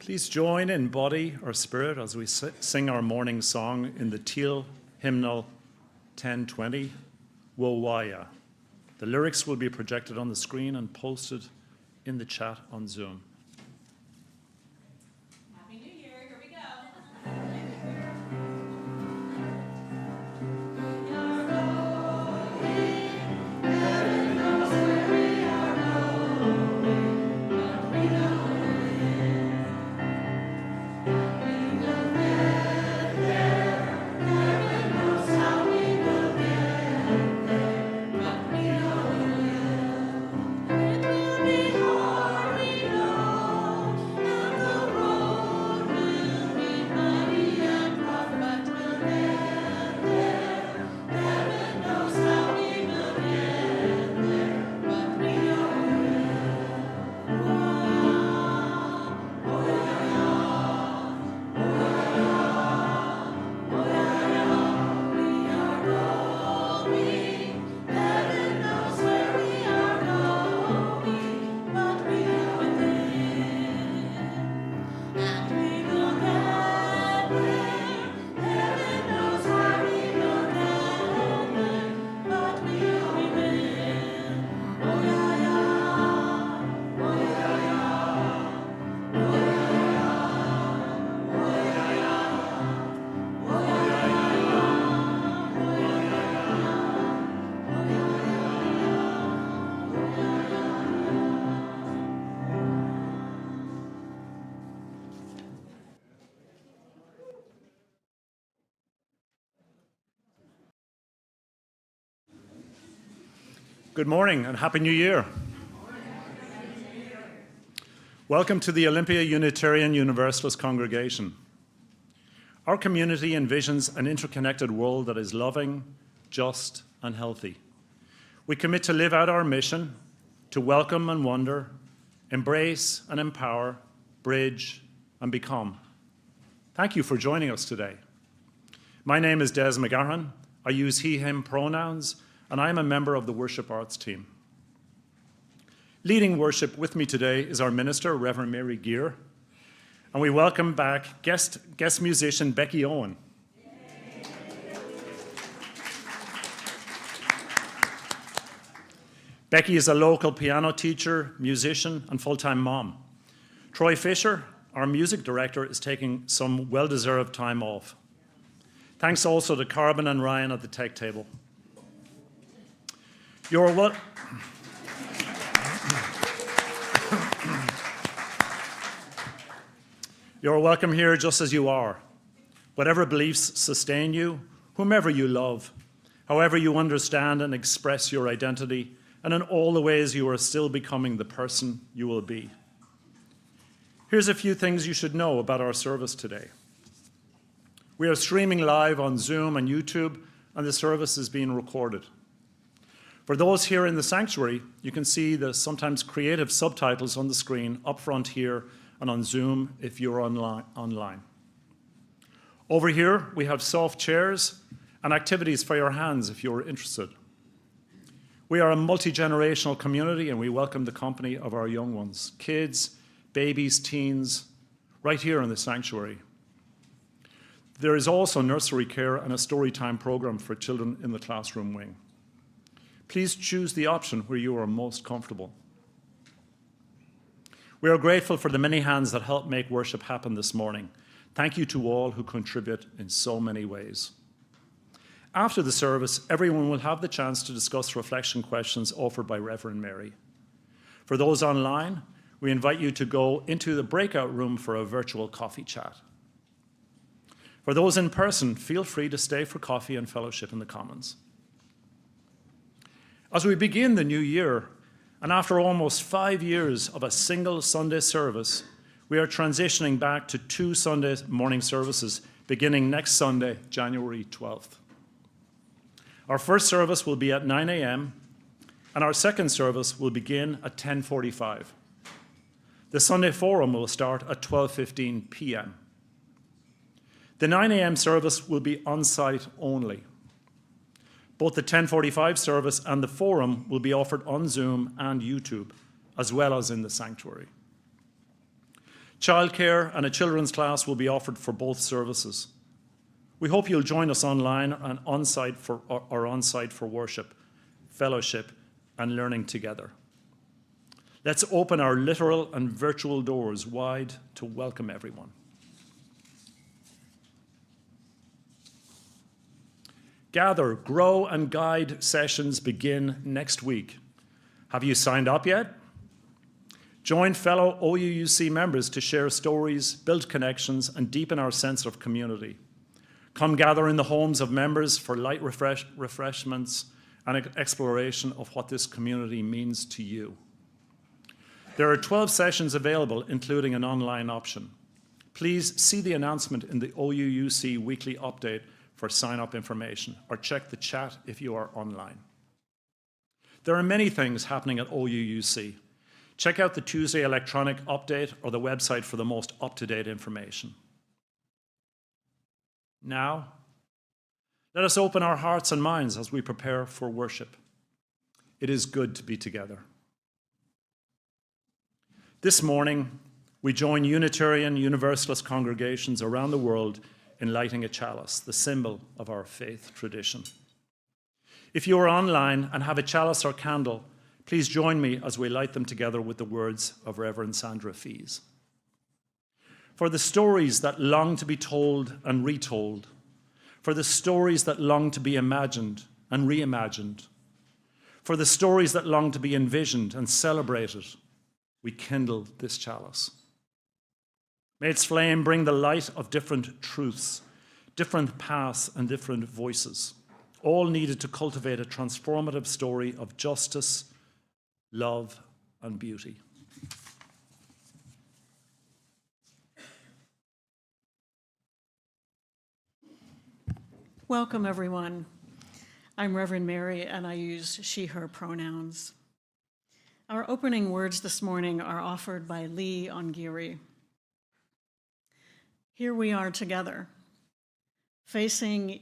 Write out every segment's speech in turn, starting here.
Please join in body or spirit as we sing our morning song in the Teal Hymnal 1020, Wowaya. The lyrics will be projected on the screen and posted in the chat on Zoom. Happy New Year, here we go. Good morning and Happy New Year. Welcome to the Olympia Unitarian Universalist Congregation. Our community envisions an interconnected world that is loving, just, and healthy. We commit to live out our mission, to welcome and wonder, embrace and empower, bridge and become. Thank you for joining us today. My name is Des McGarran. I use he, him pronouns, and I am a member of the Worship Arts team. Leading worship with me today is our minister, Reverend Mary Gear, and we welcome back guest musician Becky Owen. Becky is a local piano teacher, musician, and full-time mom. Troy Fisher, our music director, is taking some well-deserved time off. Thanks also to Carbon and Ryan at the tech table. You're welcome here just as you are. Whatever beliefs sustain you, whomever you love, however you understand and express your identity, and in all the ways you are still becoming the person you will be. Here's a few things you should know about our service today. We are streaming live on Zoom and YouTube, and the service is being recorded. For those here in the sanctuary, you can see the sometimes creative subtitles on the screen up front here and on Zoom if you're online. Over here, we have soft chairs and activities for your hands if you're interested. We are a multi-generational community and we welcome the company of our young ones, kids, babies, teens, right here in the sanctuary. There is also nursery care and a story time program for children in the classroom wing. Please choose the option where you are most comfortable. We are grateful for the many hands that helped make worship happen this morning. Thank you to all who contribute in so many ways. After the service, everyone will have the chance to discuss reflection questions offered by Reverend Mary. For those online, we invite you to go into the breakout room for a virtual coffee chat. For those in person, feel free to stay for coffee and fellowship in the Commons. As we begin the new year, and after almost 5 years of a single Sunday service, we are transitioning back to 2 Sunday morning services beginning next Sunday, January 12th. Our first service will be at 9 a.m., and our second service will begin at 10:45. The Sunday Forum will start at 12:15 p.m. The 9 a.m. service will be on-site only. Both the 10:45 service and the forum will be offered on Zoom and YouTube, as well as in the sanctuary. Childcare and a children's class will be offered for both services. We hope you'll join us online and on-site for worship, fellowship, and learning together. Let's open our literal and virtual doors wide to welcome everyone. Gather, Grow, and Guide sessions begin next week. Have you signed up yet? Join fellow OUUC members to share stories, build connections, and deepen our sense of community. Come gather in the homes of members for light refreshments and exploration of what this community means to you. There are 12 sessions available, including an online option. Please see the announcement in the OUUC weekly update for sign-up information, or check the chat if you are online. There are many things happening at OUUC. Check out the Tuesday electronic update or the website for the most up-to-date information. Now, let us open our hearts and minds as we prepare for worship. It is good to be together. This morning, we join Unitarian Universalist congregations around the world in lighting a chalice, the symbol of our faith tradition. If you are online and have a chalice or candle, please join me as we light them together with the words of Reverend Sandra Fees. For the stories that long to be told and retold, for the stories that long to be imagined and reimagined, for the stories that long to be envisioned and celebrated, we kindle this chalice. May its flame bring the light of different truths, different paths, and different voices, all needed to cultivate a transformative story of justice, love, and beauty. Welcome, everyone. I'm Reverend Mary, and I use she, her pronouns. Our opening words this morning are offered by Lee Ongiri. Here we are together, facing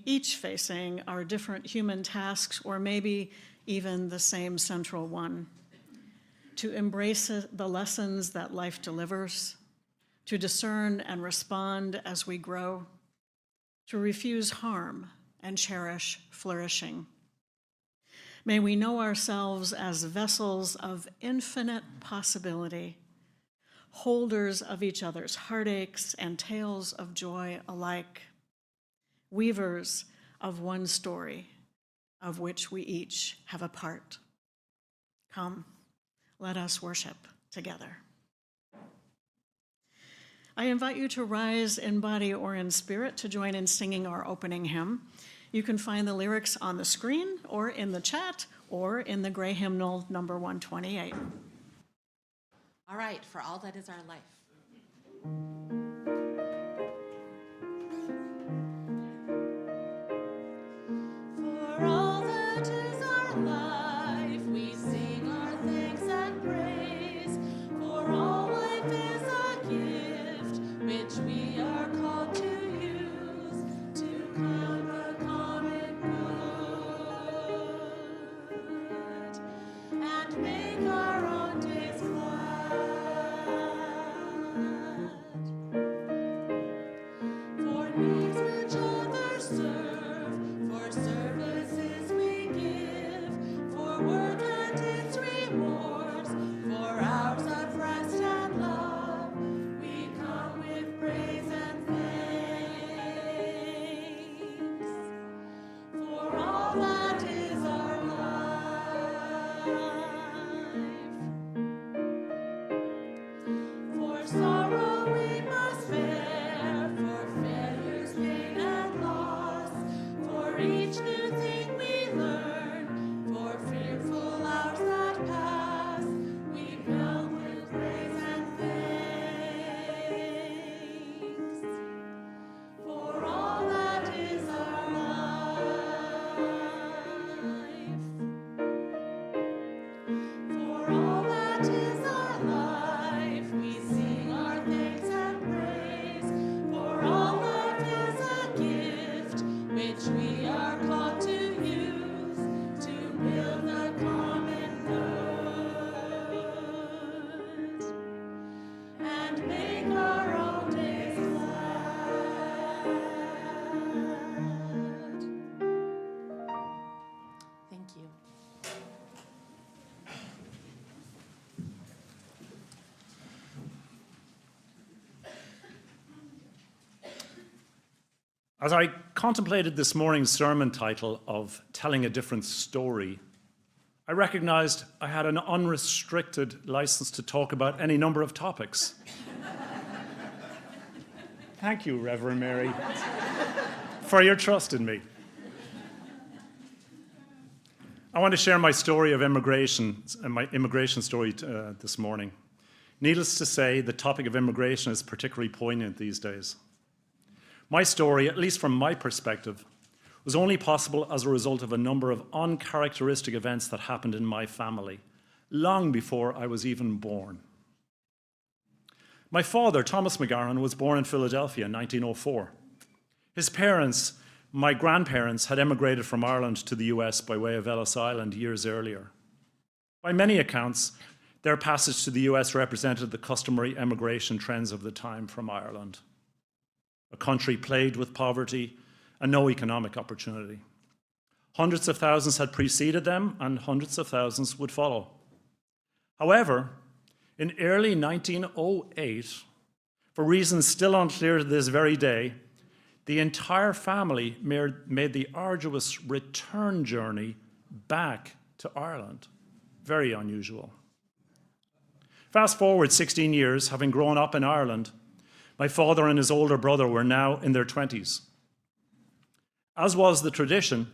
our different human tasks, or maybe even the same central one, to embrace the lessons that life delivers, to discern and respond as we grow, to refuse harm and cherish flourishing. May we know ourselves as vessels of infinite possibility, holders of each other's heartaches and tales of joy alike, weavers of one story of which we each have a part. Come, let us worship together. I invite you to rise in body or in spirit to join in singing our opening hymn. You can find the lyrics on the screen or in the chat or in the gray hymnal number 128. All right, for all that is our life. For all that is our life, we sing our thanks and praise. For all life is a gift, which we are called to use, to come a common good, and make our own days glad. As I contemplated this morning's sermon title of Telling a Different Story, I recognized I had an unrestricted license to talk about any number of topics. Thank you, Reverend Mary, for your trust in me. I want to share my story of immigration and my immigration story this morning. Needless to say, the topic of immigration is particularly poignant these days. My story, at least from my perspective, was only possible as a result of a number of uncharacteristic events that happened in my family, long before I was even born. My father, Thomas McGarren, was born in Philadelphia in 1904. His parents, my grandparents, had emigrated from Ireland to the US by way of Ellis Island years earlier. By many accounts, their passage to the US represented the customary emigration trends of the time from Ireland, a country plagued with poverty and no economic opportunity. Hundreds of thousands had preceded them, and hundreds of thousands would follow. However, in early 1908, for reasons still unclear to this very day, the entire family made the arduous return journey back to Ireland. Very unusual. Fast forward 16 years, having grown up in Ireland, my father and his older brother were now in their 20s. As was the tradition,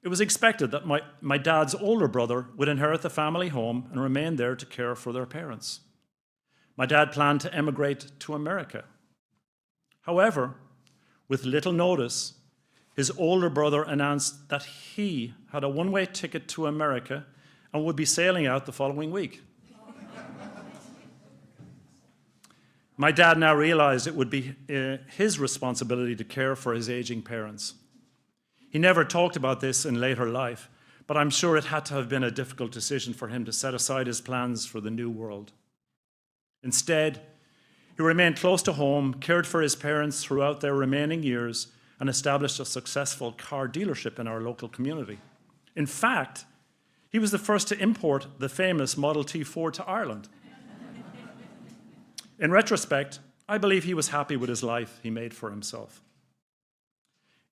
it was expected that my dad's older brother would inherit the family home and remain there to care for their parents. My dad planned to emigrate to America. However, with little notice, his older brother announced that he had a one-way ticket to America and would be sailing out the following week. My dad now realized it would be his responsibility to care for his aging parents. He never talked about this in later life, but I'm sure it had to have been a difficult decision for him to set aside his plans for the new world. Instead, he remained close to home, cared for his parents throughout their remaining years, and established a successful car dealership in our local community. In fact, he was the first to import the famous Model T Ford to Ireland. In retrospect, I believe he was happy with his life he made for himself.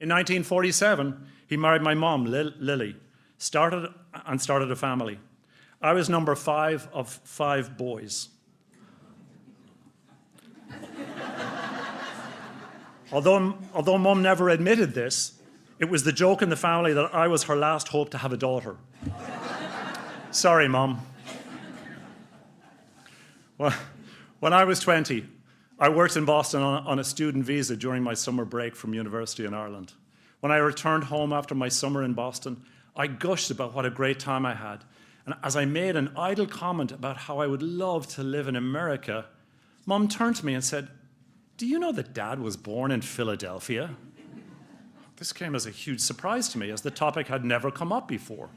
In 1947, he married my mom, Lily, started a family. I was number 5 of 5 boys. Although Mum never admitted this, it was the joke in the family that I was her last hope to have a daughter. Sorry, Mum. Well, when I was 20, I worked in Boston on a student visa during my summer break from university in Ireland. When I returned home after my summer in Boston, I gushed about what a great time I had. And as I made an idle comment about how I would love to live in America, Mum turned to me and said, "Do you know that Dad was born in Philadelphia?" This came as a huge surprise to me, as the topic had never come up before.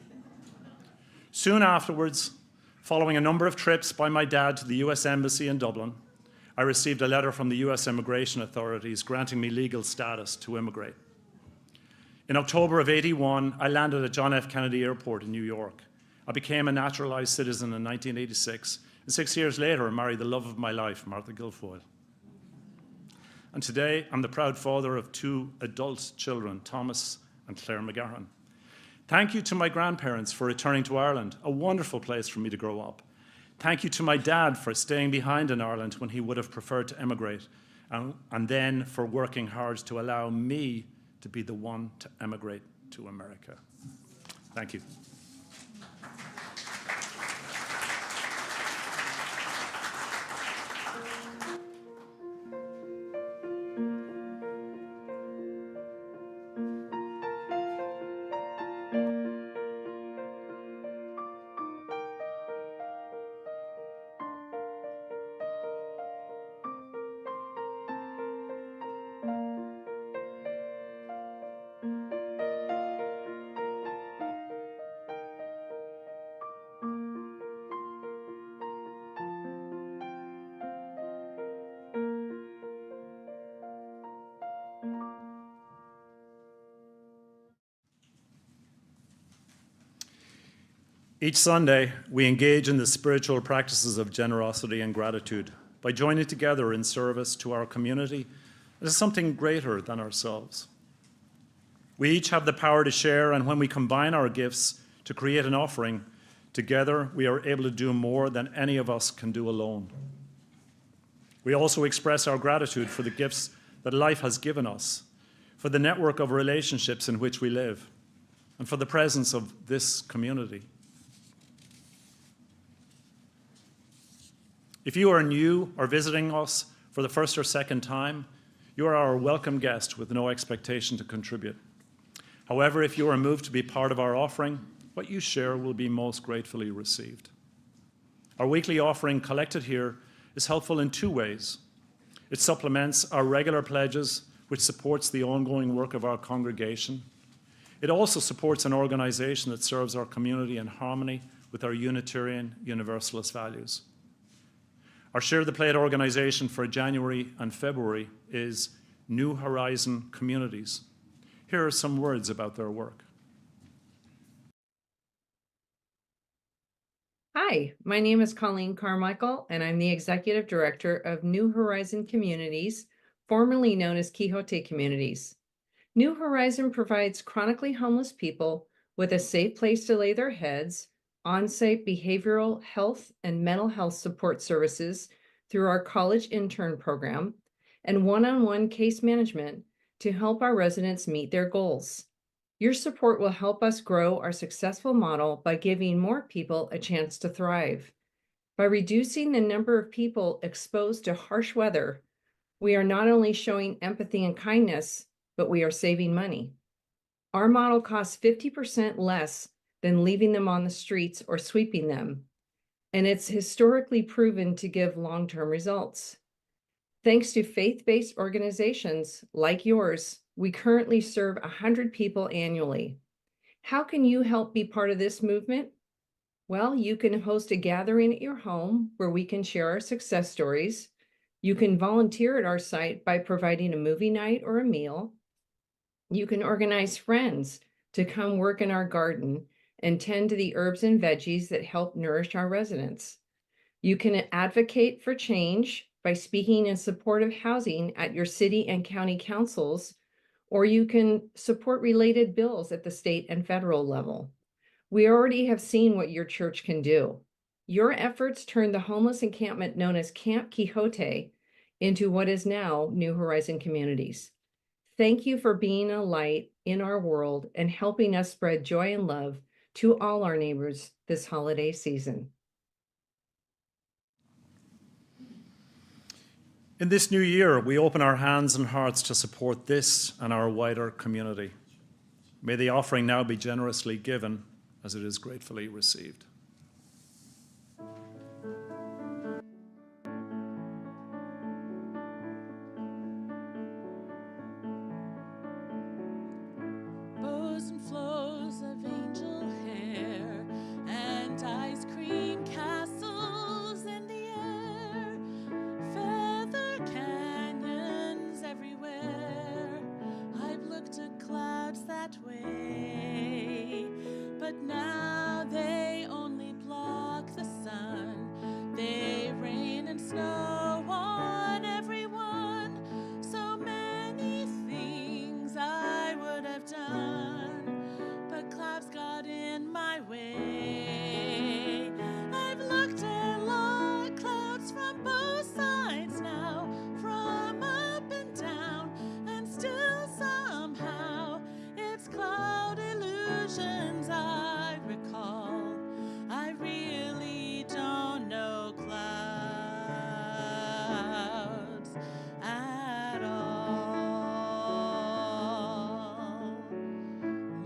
Soon afterwards, following a number of trips by my dad to the US Embassy in Dublin, I received a letter from the US immigration authorities granting me legal status to immigrate. In October of '81, I landed at John F. Kennedy Airport in New York. I became a naturalized citizen in 1986, and 6 years later, I married the love of my life, Martha Guilfoyle. And today, I'm the proud father of 2 adult children, Thomas and Claire McGarren. Thank you to my grandparents for returning to Ireland, a wonderful place for me to grow up. Thank you to my dad for staying behind in Ireland when he would have preferred to emigrate, and then for working hard to allow me to be the one to emigrate to America. Thank you. Each Sunday, we engage in the spiritual practices of generosity and gratitude by joining together in service to our community as something greater than ourselves. We each have the power to share, and when we combine our gifts to create an offering, together we are able to do more than any of us can do alone. We also express our gratitude for the gifts that life has given us, for the network of relationships in which we live, and for the presence of this community. If you are new or visiting us for the first or second time, you are our welcome guest with no expectation to contribute. However, if you are moved to be part of our offering, what you share will be most gratefully received. Our weekly offering collected here is helpful in two ways. It supplements our regular pledges, which supports the ongoing work of our congregation. It also supports an organization that serves our community in harmony with our Unitarian Universalist values. Our Share the Plate organization for January and February is New Horizon Communities. Here are some words about their work. Hi, my name is Colleen Carmichael, and I'm the Executive Director of New Horizon Communities, formerly known as Quixote Communities. New Horizon provides chronically homeless people with a safe place to lay their heads, on-site behavioral health and mental health support services through our college intern program, and one-on-one case management to help our residents meet their goals. Your support will help us grow our successful model by giving more people a chance to thrive. By reducing the number of people exposed to harsh weather, we are not only showing empathy and kindness, but we are saving money. Our model costs 50% less than leaving them on the streets or sweeping them, and it's historically proven to give long-term results. Thanks to faith-based organizations like yours, we currently serve 100 people annually. How can you help be part of this movement? Well, you can host a gathering at your home where we can share our success stories. You can volunteer at our site by providing a movie night or a meal. You can organize friends to come work in our garden and tend to the herbs and veggies that help nourish our residents. You can advocate for change by speaking in support of housing at your city and county councils, or you can support related bills at the state and federal level. We already have seen what your church can do. Your efforts turned the homeless encampment known as Camp Quixote into what is now New Horizon Communities. Thank you for being a light in our world and helping us spread joy and love to all our neighbors this holiday season. In this new year, we open our hands and hearts to support this and our wider community. May the offering now be generously given as it is gratefully received. Bows and flows of angel hair and ice cream castles in the air, feather canyons everywhere. I've looked at clouds that way, but now they only block the sun. They rain and snow on everyone. So many things I would have done, but clouds got in my way. I've looked at long clouds from both sides now, from up and down, and still somehow it's cloud illusions I recall. I really don't know clouds at all.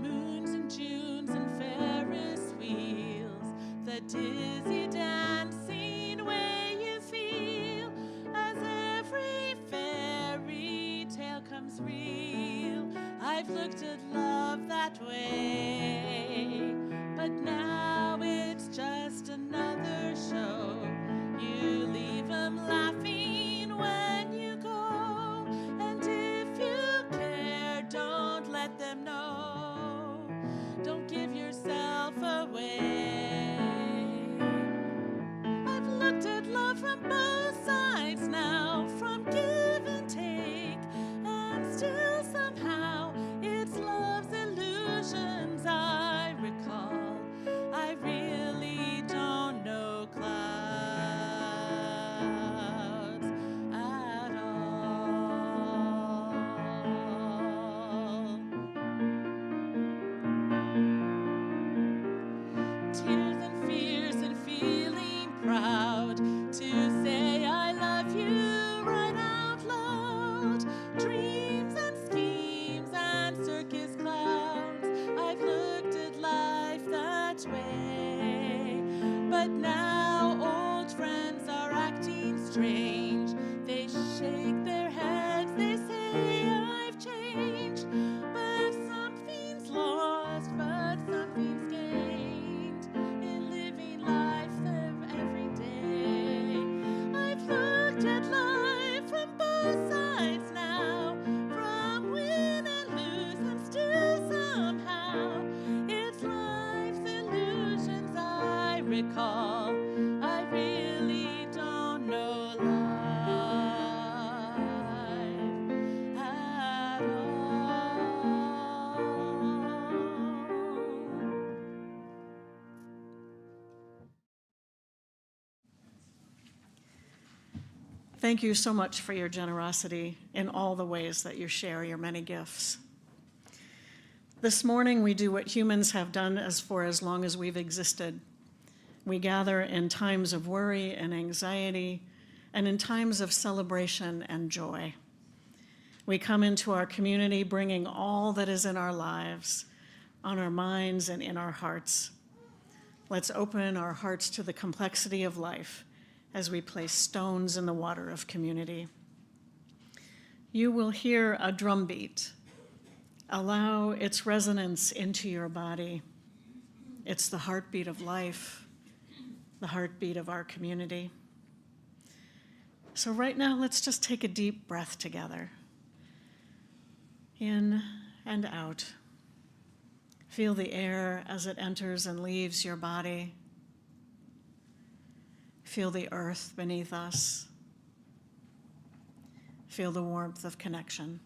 Moons and Junes and Ferris wheels, the dizzy dancing way you feel as every fairy tale comes real. I've looked at love that way, but now it's just another show. You leave 'em laughing when you go, and if you care, don't let them know. Don't give yourself away. I've looked at love from both sides now, from give and take, and still somehow it's love's Thank you so much for your generosity in all the ways that you share your many gifts. This morning, we do what humans have done for as long as we've existed. We gather in times of worry and anxiety, and in times of celebration and joy. We come into our community bringing all that is in our lives, on our minds and in our hearts. Let's open our hearts to the complexity of life as we place stones in the water of community. You will hear a drumbeat. Allow its resonance into your body. It's the heartbeat of life, the heartbeat of our community. So right now, let's just take a deep breath together. In and out. Feel the air as it enters and leaves your body. Feel the earth beneath us. Feel the warmth of connection.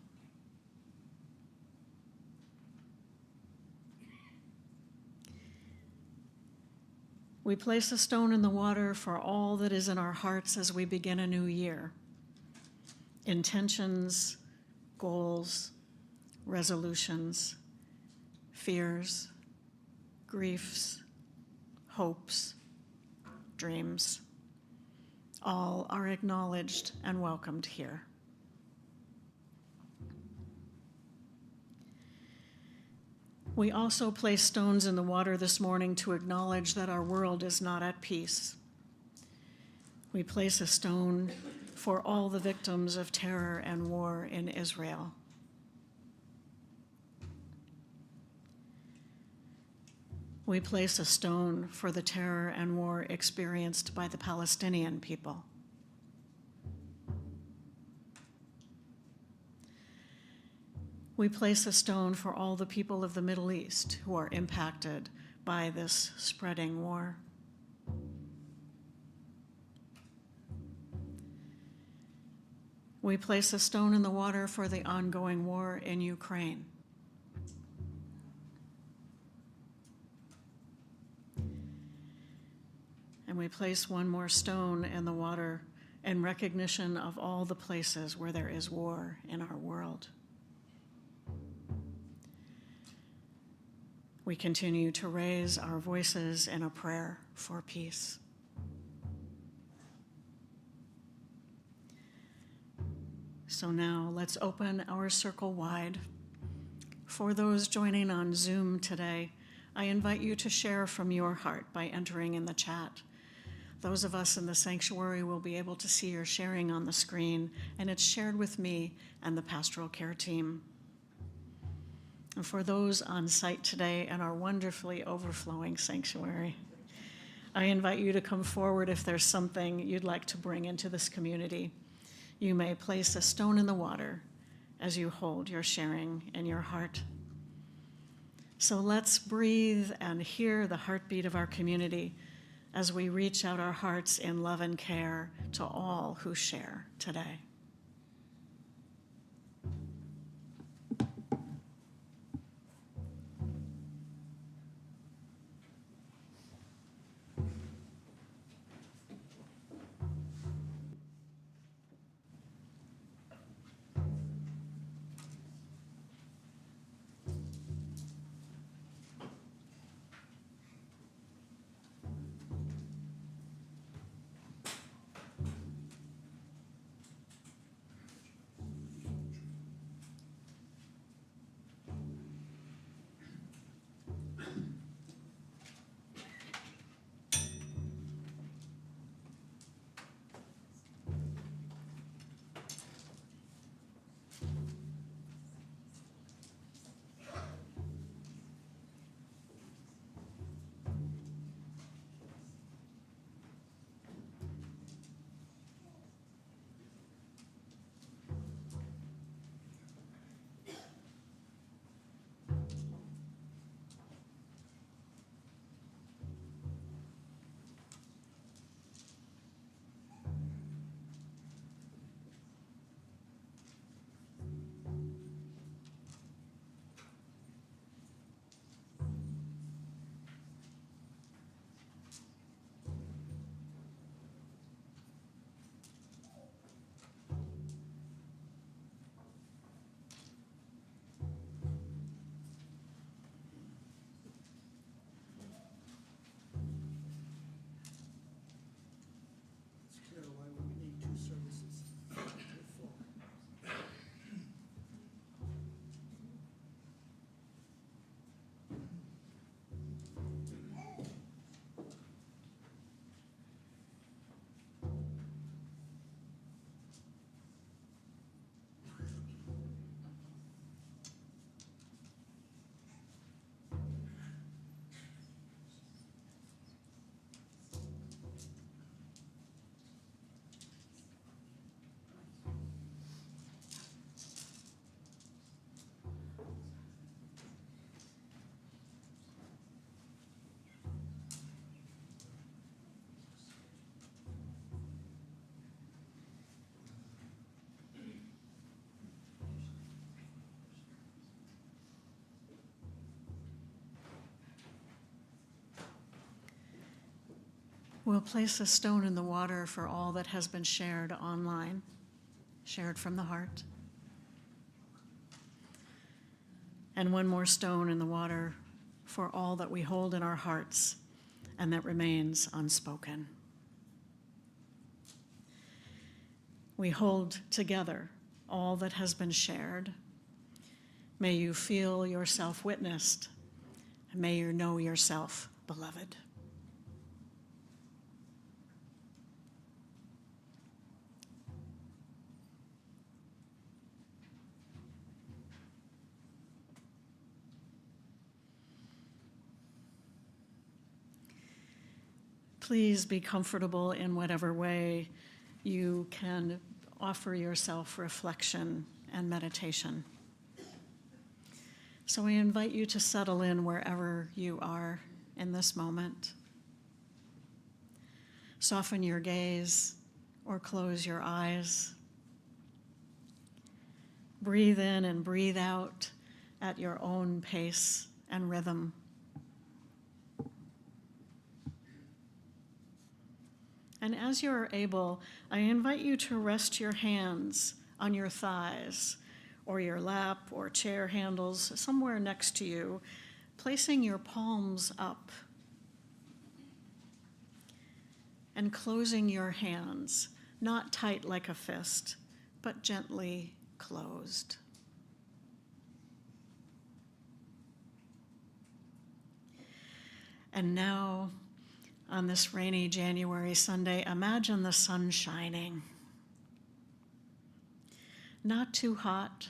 We place a stone in the water for all that is in our hearts as we begin a new year. Intentions, goals, resolutions, fears, griefs, hopes, dreams. All are acknowledged and welcomed here. We also place stones in the water this morning to acknowledge that our world is not at peace. We place a stone for all the victims of terror and war in Israel. We place a stone for the terror and war experienced by the Palestinian people. We place a stone for all the people of the Middle East who are impacted by this spreading war. We place a stone in the water for the ongoing war in Ukraine. And we place one more stone in the water in recognition of all the places where there is war in our world. We continue to raise our voices in a prayer for peace. So now let's open our circle wide. For those joining on Zoom today, I invite you to share from your heart by entering in the chat. Those of us in the sanctuary will be able to see your sharing on the screen, and it's shared with me and the pastoral care team. And for those on site today in our wonderfully overflowing sanctuary, I invite you to come forward if there's something you'd like to bring into this community. You may place a stone in the water as you hold your sharing in your heart. So let's breathe and hear the heartbeat of our community as we reach out our hearts in love and care to all who share today. We'll place a stone in the water for all that has been shared online, shared from the heart. And one more stone in the water for all that we hold in our hearts and that remains unspoken. We hold together all that has been shared. May you feel yourself witnessed, and may you know yourself beloved. Please be comfortable in whatever way you can offer yourself reflection and meditation. So I invite you to settle in wherever you are in this moment. Soften your gaze or close your eyes. Breathe in and breathe out at your own pace and rhythm. And as you are able, I invite you to rest your hands on your thighs or your lap or chair handles somewhere next to you, placing your palms up and closing your hands, not tight like a fist, but gently closed. And now, on this rainy January Sunday, imagine the sun shining. Not too hot,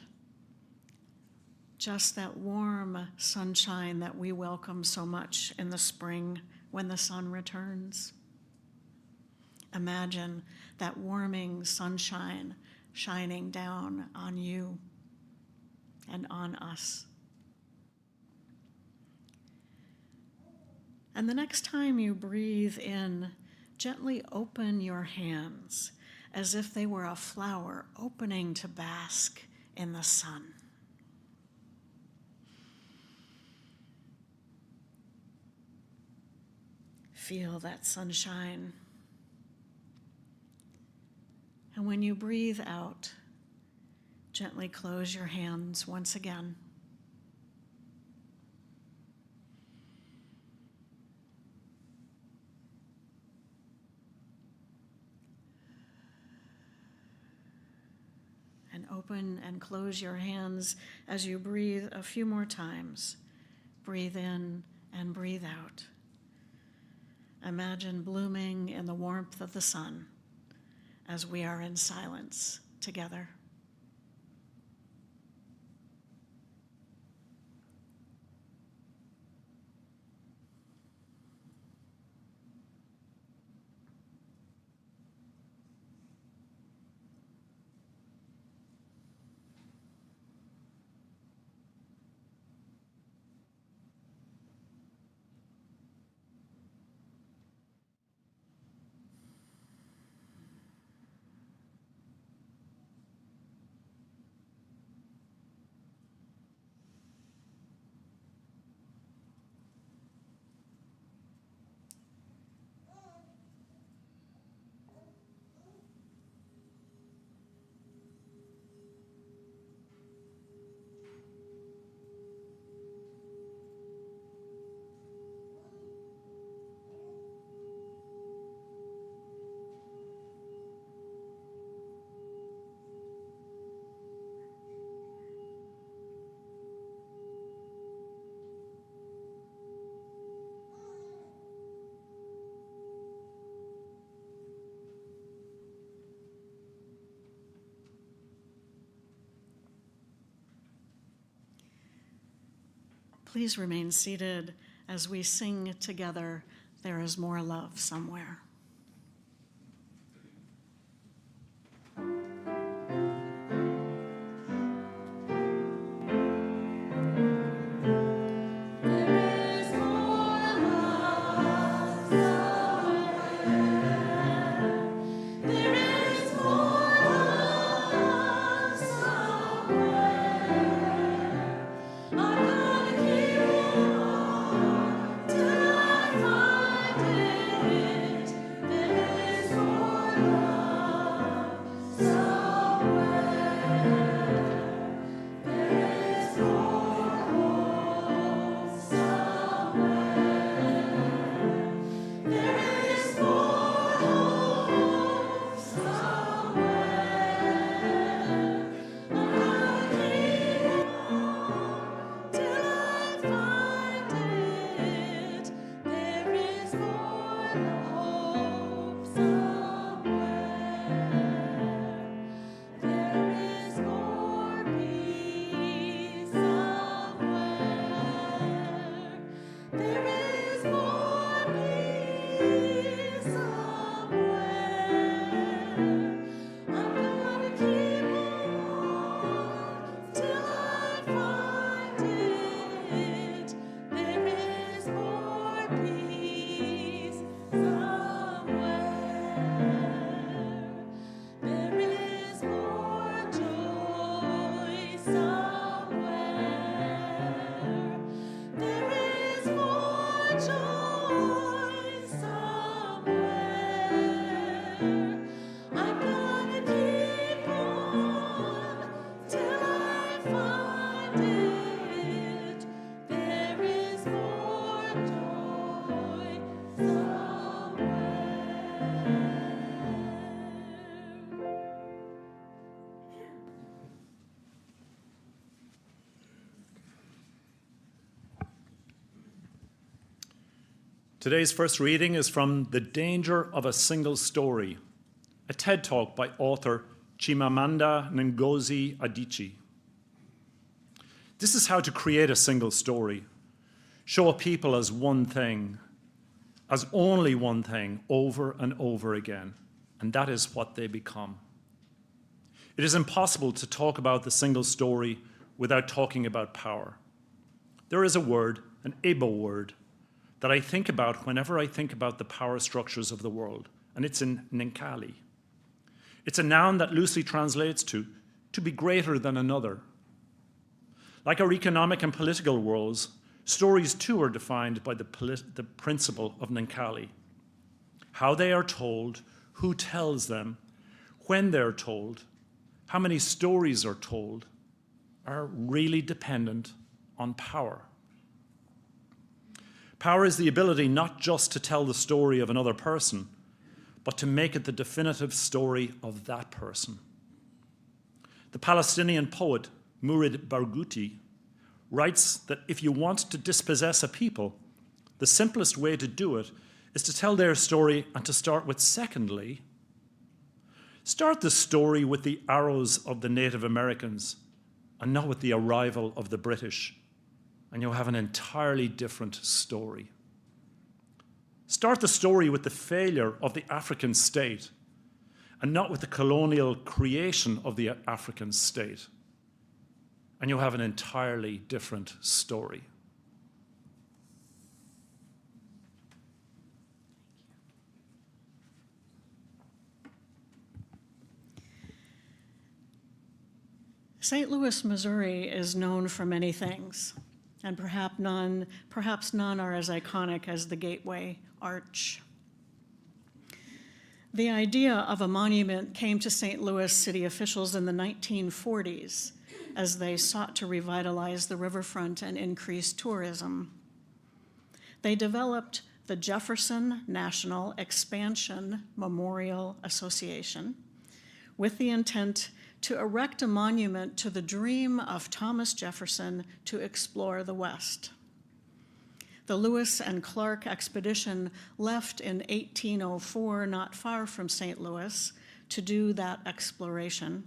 just that warm sunshine that we welcome so much in the spring when the sun returns. Imagine that warming sunshine shining down on you and on us. And the next time you breathe in, gently open your hands as if they were a flower opening to bask in the sun. Feel that sunshine. And when you breathe out, gently close your hands once again. And open and close your hands as you breathe a few more times. Breathe in and breathe out. Imagine blooming in the warmth of the sun as we are in silence together. Please remain seated as we sing together, "There is More Love Somewhere." There is more love somewhere. There is more love somewhere. I'm gonna keep on till I find it. Today's first reading is from The Danger of a Single Story, a TED Talk by author Chimamanda Ngozi Adichie. This is how to create a single story. Show a people as one thing, as only one thing, over and over again, and that is what they become. It is impossible to talk about the single story without talking about power. There is a word, an Igbo word, that I think about whenever I think about the power structures of the world, and it's in Ninkali. It's a noun that loosely translates to be greater than another. Like our economic and political worlds, stories too are defined by the principle of Ninkali. How they are told, who tells them, when they're told, how many stories are told, are really dependent on power. Power is the ability not just to tell the story of another person, but to make it the definitive story of that person. The Palestinian poet Mourid Barghouti writes that if you want to dispossess a people, the simplest way to do it is to tell their story and to start with secondly. Start the story with the arrows of the Native Americans and not with the arrival of the British, and you'll have an entirely different story. Start the story with the failure of the African state and not with the colonial creation of the African state, and you'll have an entirely different story. St. Louis, Missouri is known for many things, and perhaps none are as iconic as the Gateway Arch. The idea of a monument came to St. Louis city officials in the 1940s as they sought to revitalize the riverfront and increase tourism. They developed the Jefferson National Expansion Memorial Association with the intent to erect a monument to the dream of Thomas Jefferson to explore the West. The Lewis and Clark expedition left in 1804, not far from St. Louis, to do that exploration.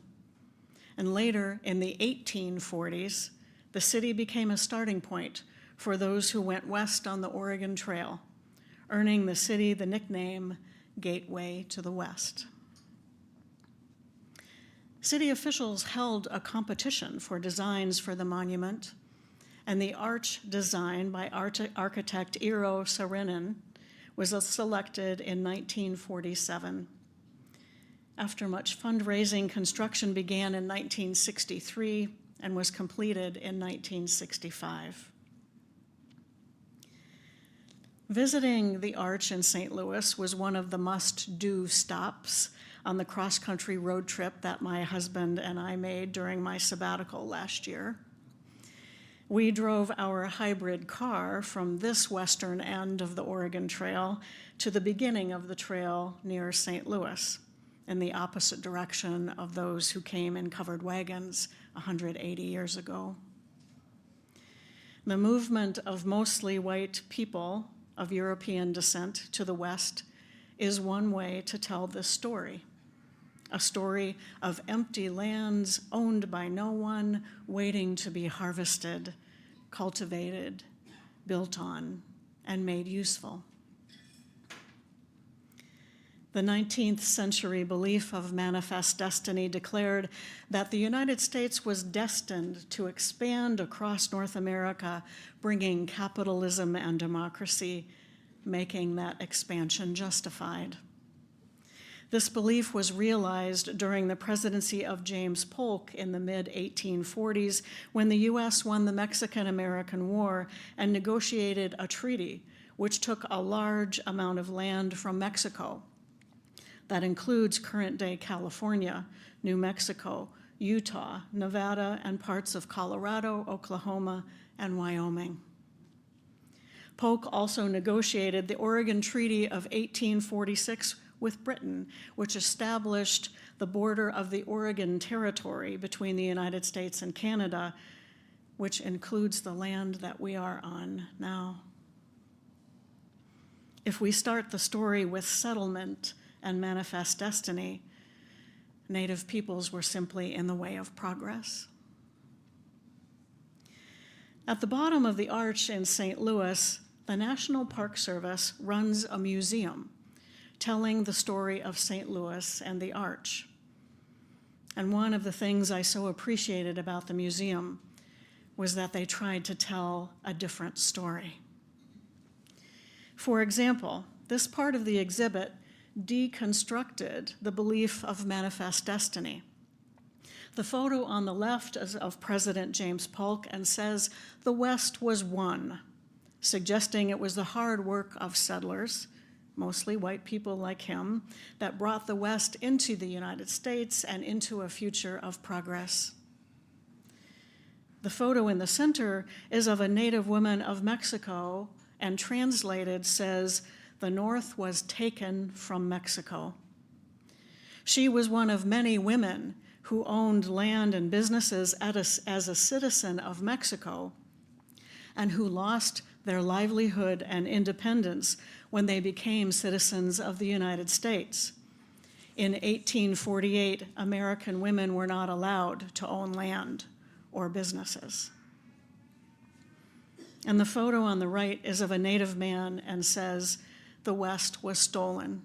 And later, in the 1840s, the city became a starting point for those who went west on the Oregon Trail, earning the city the nickname Gateway to the West. City officials held a competition for designs for the monument, and the arch design by architect Eero Saarinen was selected in 1947. After much fundraising, construction began in 1963 and was completed in 1965. Visiting the arch in St. Louis was one of the must-do stops on the cross-country road trip that my husband and I made during my sabbatical last year. We drove our hybrid car from this western end of the Oregon Trail to the beginning of the trail near St. Louis, in the opposite direction of those who came in covered wagons 180 years ago. The movement of mostly white people of European descent to the West is one way to tell this story. A story of empty lands owned by no one, waiting to be harvested, cultivated, built on, and made useful. The 19th century belief of manifest destiny declared that the United States was destined to expand across North America, bringing capitalism and democracy, making that expansion justified. This belief was realized during the presidency of James Polk in the mid-1840s, when the U.S. won the Mexican-American War and negotiated a treaty which took a large amount of land from Mexico. That includes current-day California, New Mexico, Utah, Nevada, and parts of Colorado, Oklahoma, and Wyoming. Polk also negotiated the Oregon Treaty of 1846 with Britain, which established the border of the Oregon Territory between the United States and Canada, which includes the land that we are on now. If we start the story with settlement and manifest destiny, Native peoples were simply in the way of progress. At the bottom of the arch in St. Louis, the National Park Service runs a museum telling the story of St. Louis and the arch. And one of the things I so appreciated about the museum was that they tried to tell a different story. For example, this part of the exhibit deconstructed the belief of manifest destiny. The photo on the left is of President James Polk and says the West was one, suggesting it was the hard work of settlers, mostly white people like him, that brought the West into the United States and into a future of progress. The photo in the center is of a Native woman of Mexico, and translated says, "The North was taken from Mexico." She was one of many women who owned land and businesses as a citizen of Mexico and who lost their livelihood and independence when they became citizens of the United States. In 1848, American women were not allowed to own land or businesses. And the photo on the right is of a Native man and says, "The West was stolen."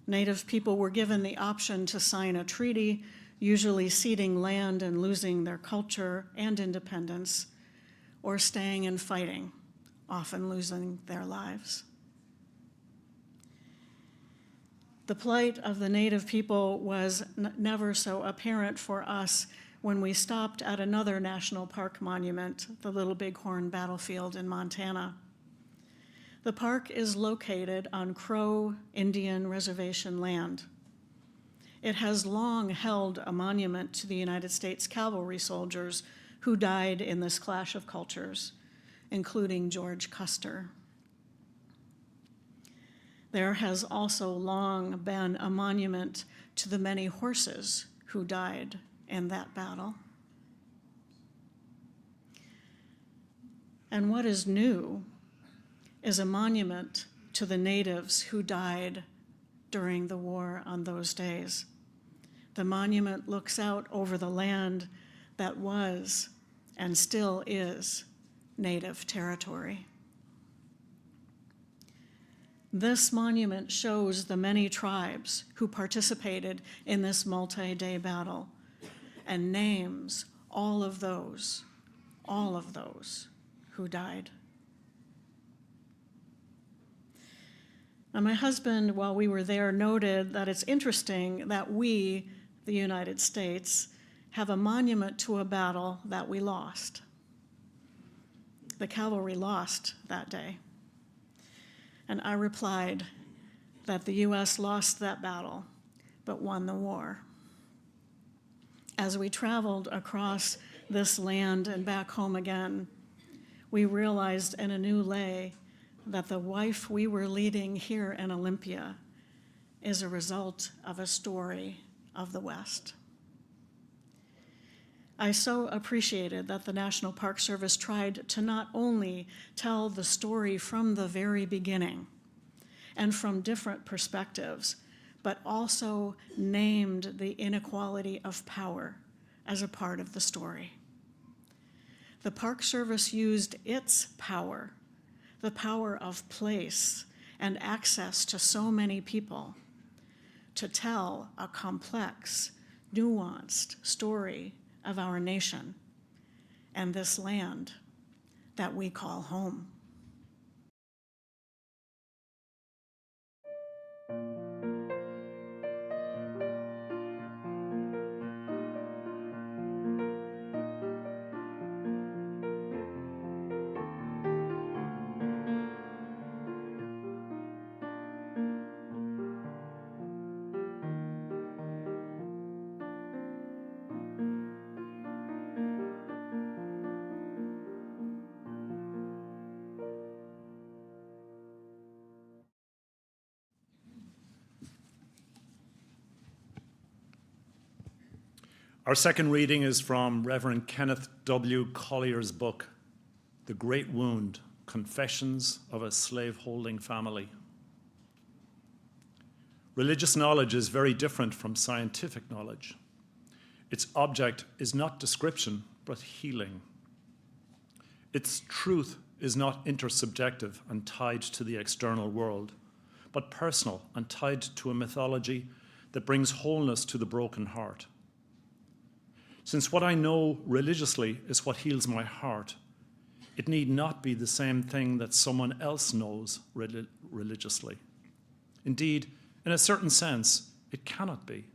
Native people were given the option to sign a treaty, usually ceding land and losing their culture and independence, or staying and fighting, often losing their lives. The plight of the Native people was never so apparent for us when we stopped at another national park monument, the Little Bighorn Battlefield in Montana. The park is located on Crow Indian Reservation land. It has long held a monument to the United States cavalry soldiers who died in this clash of cultures, including George Custer. There has also long been a monument to the many horses who died in that battle. And what is new is a monument to the natives who died during the war on those days. The monument looks out over the land that was and still is Native territory. This monument shows the many tribes who participated in this multi-day battle and names all of those who died. Now, my husband, while we were there, noted that it's interesting that we, the United States, have a monument to a battle that we lost. The cavalry lost that day. And I replied that the U.S. lost that battle, but won the war. As we traveled across this land and back home again, we realized in a new lay that the life we were leading here in Olympia is a result of a story of the West. I so appreciated that the National Park Service tried to not only tell the story from the very beginning and from different perspectives, but also named the inequality of power as a part of the story. The Park Service used its power, the power of place and access to so many people, to tell a complex, nuanced story of our nation and this land that we call home. Our second reading is from Reverend Kenneth W. Collier's book, The Great Wound, Confessions of a Slaveholding Family. Religious knowledge is very different from scientific knowledge. Its object is not description, but healing. Its truth is not intersubjective and tied to the external world, but personal and tied to a mythology that brings wholeness to the broken heart. Since what I know religiously is what heals my heart, it need not be the same thing that someone else knows religiously. Indeed, in a certain sense, it cannot be.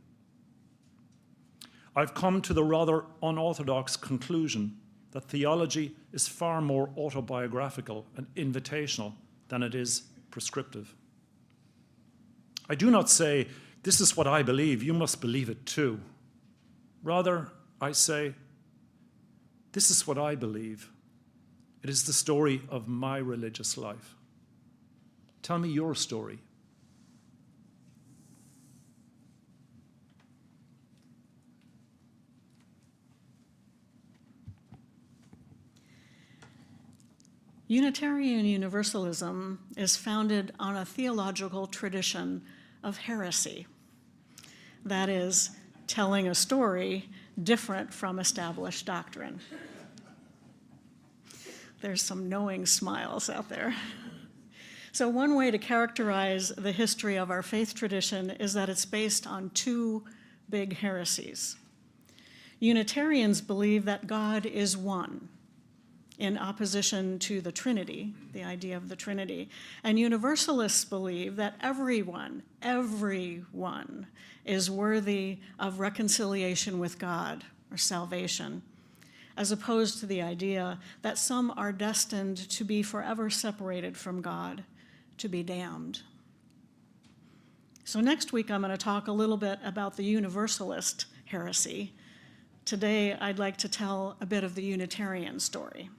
I've come to the rather unorthodox conclusion that theology is far more autobiographical and invitational than it is prescriptive. I do not say, this is what I believe, you must believe it too. Rather, I say, this is what I believe. It is the story of my religious life. Tell me your story. Unitarian Universalism is founded on a theological tradition of heresy. That is, telling a story different from established doctrine. There's some knowing smiles out there. So one way to characterize the history of our faith tradition is that it's based on two big heresies. Unitarians believe that God is one, in opposition to the Trinity, the idea of the Trinity. And Universalists believe that everyone is worthy of reconciliation with God or salvation, as opposed to the idea that some are destined to be forever separated from God, to be damned. So next week I'm going to talk a little bit about the Universalist heresy. Today I'd like to tell a bit of the Unitarian story.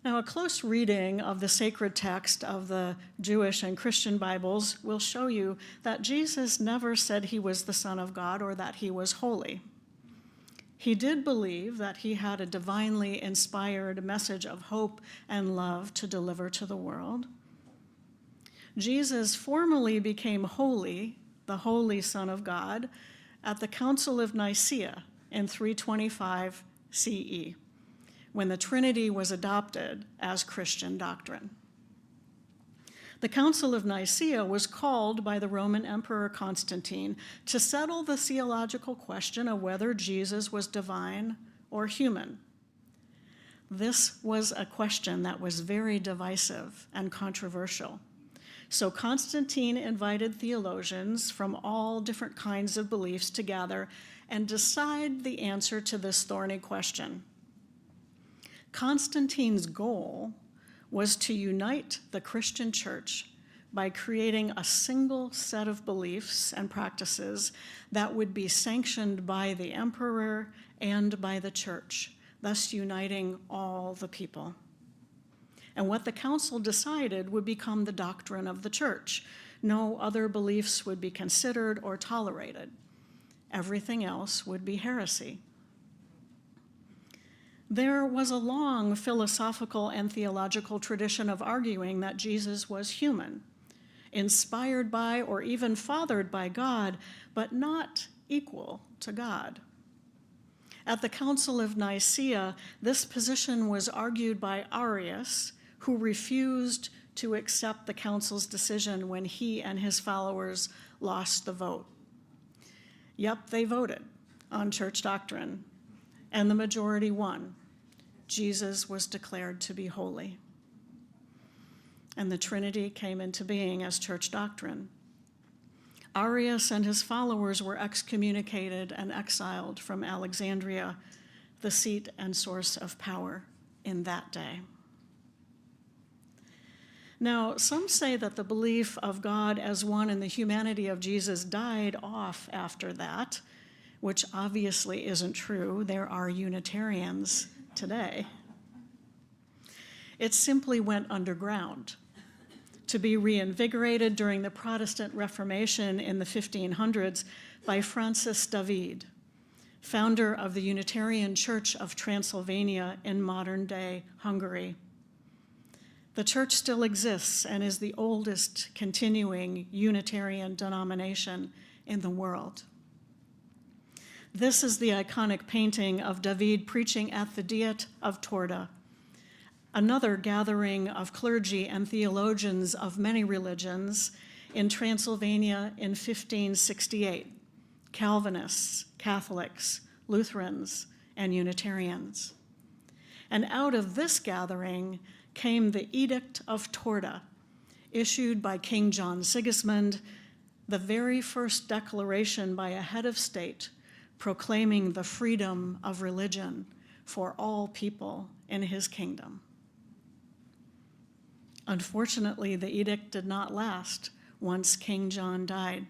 Now, a close reading of the sacred text of the Jewish and Christian Bibles will show you that Jesus never said he was the Son of God or that he was holy. He did believe that he had a divinely inspired message of hope and love to deliver to the world. Jesus formally became holy, the Holy Son of God, at the Council of Nicaea in 325 CE. When the Trinity was adopted as Christian doctrine. The Council of Nicaea was called by the Roman Emperor Constantine to settle the theological question of whether Jesus was divine or human. This was a question that was very divisive and controversial. So Constantine invited theologians from all different kinds of beliefs to gather and decide the answer to this thorny question. Constantine's goal was to unite the Christian church by creating a single set of beliefs and practices that would be sanctioned by the emperor and by the church, thus uniting all the people. And what the council decided would become the doctrine of the church. No other beliefs would be considered or tolerated. Everything else would be heresy. There was a long philosophical and theological tradition of arguing that Jesus was human, inspired by or even fathered by God, but not equal to God. At the Council of Nicaea, this position was argued by Arius, who refused to accept the council's decision when he and his followers lost the vote. Yep, they voted on church doctrine, and the majority won. Jesus was declared to be holy. And the Trinity came into being as church doctrine. Arius and his followers were excommunicated and exiled from Alexandria, the seat and source of power in that day. Now, some say that the belief of God as one and the humanity of Jesus died off after that, which obviously isn't true. There are Unitarians today. It simply went underground to be reinvigorated during the Protestant Reformation in the 1500s by Francis David, founder of the Unitarian Church of Transylvania in modern-day Hungary. The church still exists and is the oldest continuing Unitarian denomination in the world. This is the iconic painting of David preaching at the Diet of Torda, another gathering of clergy and theologians of many religions in Transylvania in 1568, Calvinists, Catholics, Lutherans, and Unitarians. And out of this gathering came the Edict of Torda, issued by King John Sigismund, the very first declaration by a head of state proclaiming the freedom of religion for all people in his kingdom. Unfortunately, the edict did not last once King John died,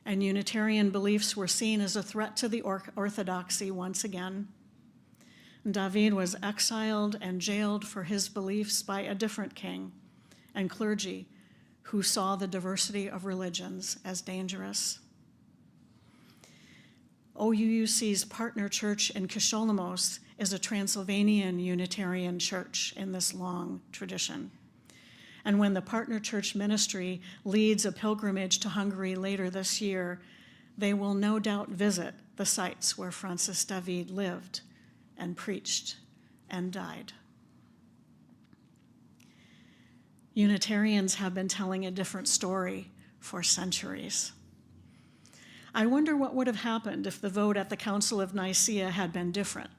and Unitarian beliefs were seen as a threat to the orthodoxy once again. David was exiled and jailed for his beliefs by a different king and clergy who saw the diversity of religions as dangerous. OUUC's partner church in Kisholamos is a Transylvanian Unitarian church in this long tradition. And when the partner church ministry leads a pilgrimage to Hungary later this year, they will no doubt visit the sites where Francis David lived and preached and died. Unitarians have been telling a different story for centuries. I wonder what would have happened if the vote at the Council of Nicaea had been different.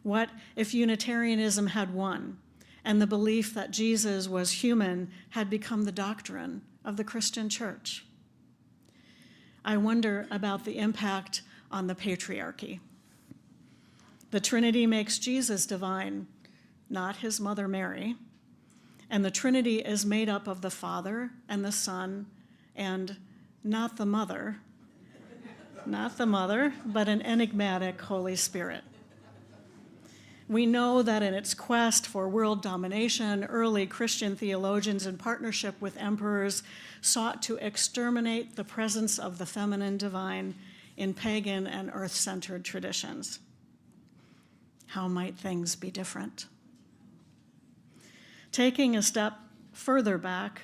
What if Unitarianism had won and the belief that Jesus was human had become the doctrine of the Christian church? I wonder about the impact on the patriarchy. The Trinity makes Jesus divine, not his mother Mary, and the Trinity is made up of the Father and the Son and not the Mother, but an enigmatic Holy Spirit. We know that in its quest for world domination, early Christian theologians in partnership with emperors sought to exterminate the presence of the feminine divine in pagan and earth-centered traditions. How might things be different? Taking a step further back,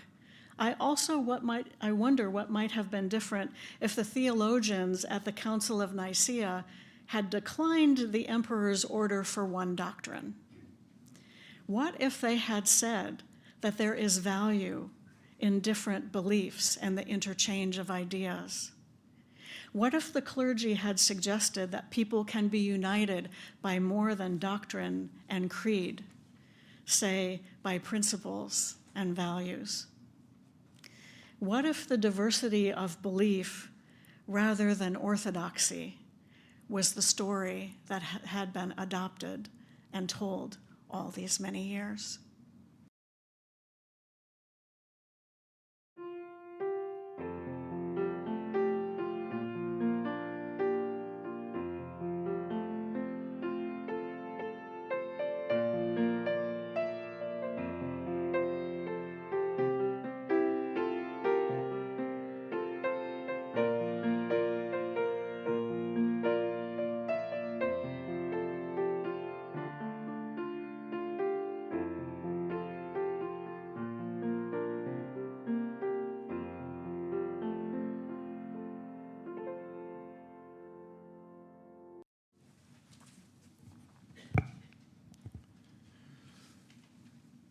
I wonder what might have been different if the theologians at the Council of Nicaea had declined the emperor's order for one doctrine. What if they had said that there is value in different beliefs and the interchange of ideas? What if the clergy had suggested that people can be united by more than doctrine and creed, say by principles and values? What if the diversity of belief, rather than orthodoxy, was the story that had been adopted and told all these many years?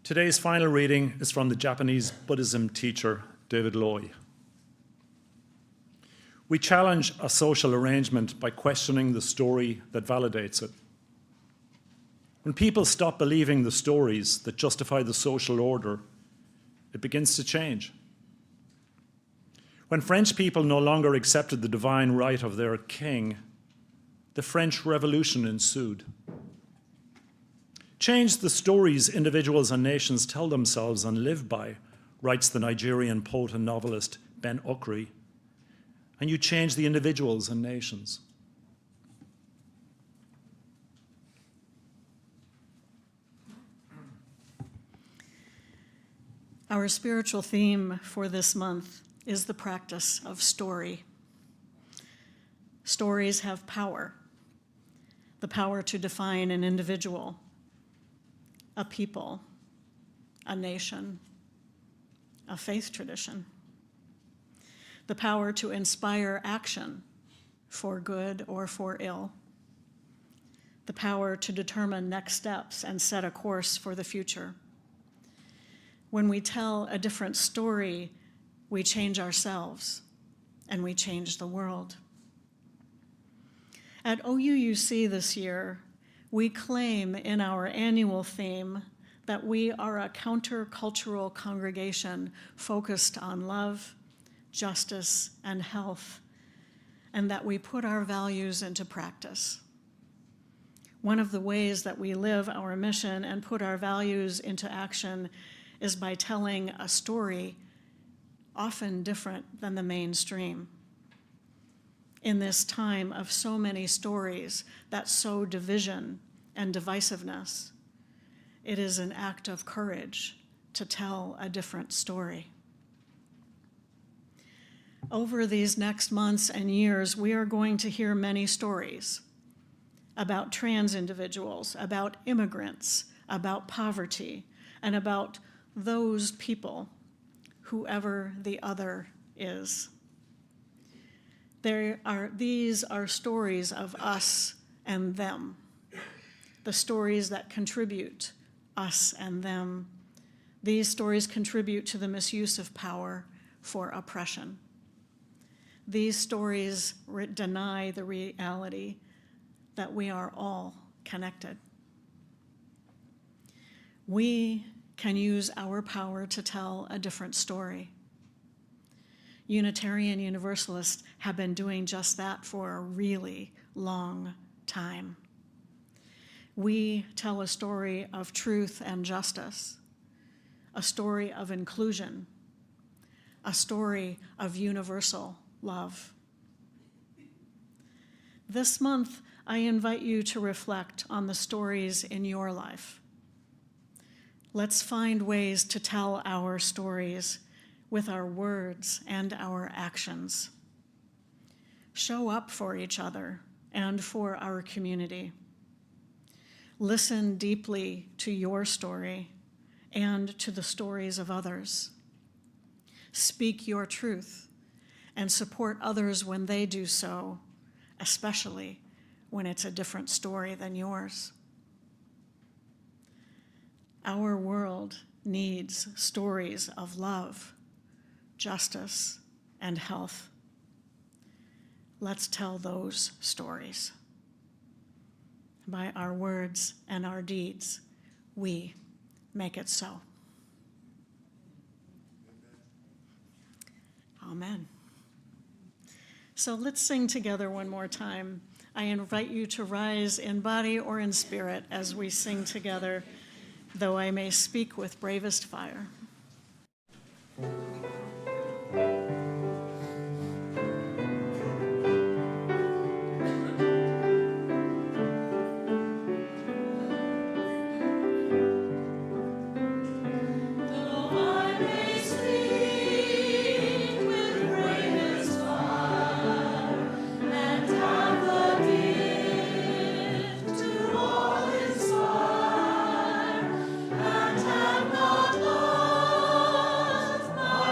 Today's final reading is from the Japanese Buddhism teacher, David Loy. We challenge a social arrangement by questioning the story that validates it. When people stop believing the stories that justify the social order, it begins to change. When French people no longer accepted the divine right of their king, the French Revolution ensued. Change the stories individuals and nations tell themselves and live by, writes the Nigerian poet and novelist Ben Okri, and you change the individuals and nations. Our spiritual theme for this month is the practice of story. Stories have power, the power to define an individual, a people, a nation, a faith tradition. The power to inspire action for good or for ill. The power to determine next steps and set a course for the future. When we tell a different story, we change ourselves and we change the world. At OUUC this year, we claim in our annual theme that we are a countercultural congregation focused on love, justice, and health, and that we put our values into practice. One of the ways that we live our mission and put our values into action is by telling a story often different than the mainstream. In this time of so many stories that sow division and divisiveness, it is an act of courage to tell a different story. Over these next months and years, we are going to hear many stories about trans individuals, about immigrants, about poverty, and about those people, whoever the other is. These are stories of us and them, the stories that contribute us and them. These stories contribute to the misuse of power for oppression. These stories deny the reality that we are all connected. We can use our power to tell a different story. Unitarian Universalists have been doing just that for a really long time. We tell a story of truth and justice, a story of inclusion, a story of universal love. This month, I invite you to reflect on the stories in your life. Let's find ways to tell our stories with our words and our actions. Show up for each other and for our community. Listen deeply to your story and to the stories of others. Speak your truth and support others when they do so, especially when it's a different story than yours. Our world needs stories of love, justice, and health. Let's tell those stories. By our words and our deeds, we make it so. Amen. So let's sing together one more time. I invite you to rise in body or in spirit as we sing together, Though I May Speak with Bravest Fire. And have not lost my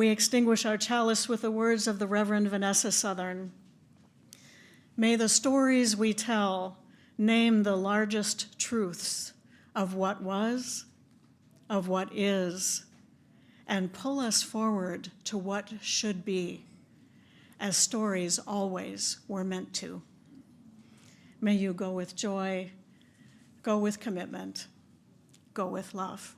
we extinguish our chalice with the words of the Reverend Vanessa Southern. May the stories we tell name the largest truths of what was, of what is, and pull us forward to what should be, as stories always were meant to. May you go with joy, go with commitment, go with love.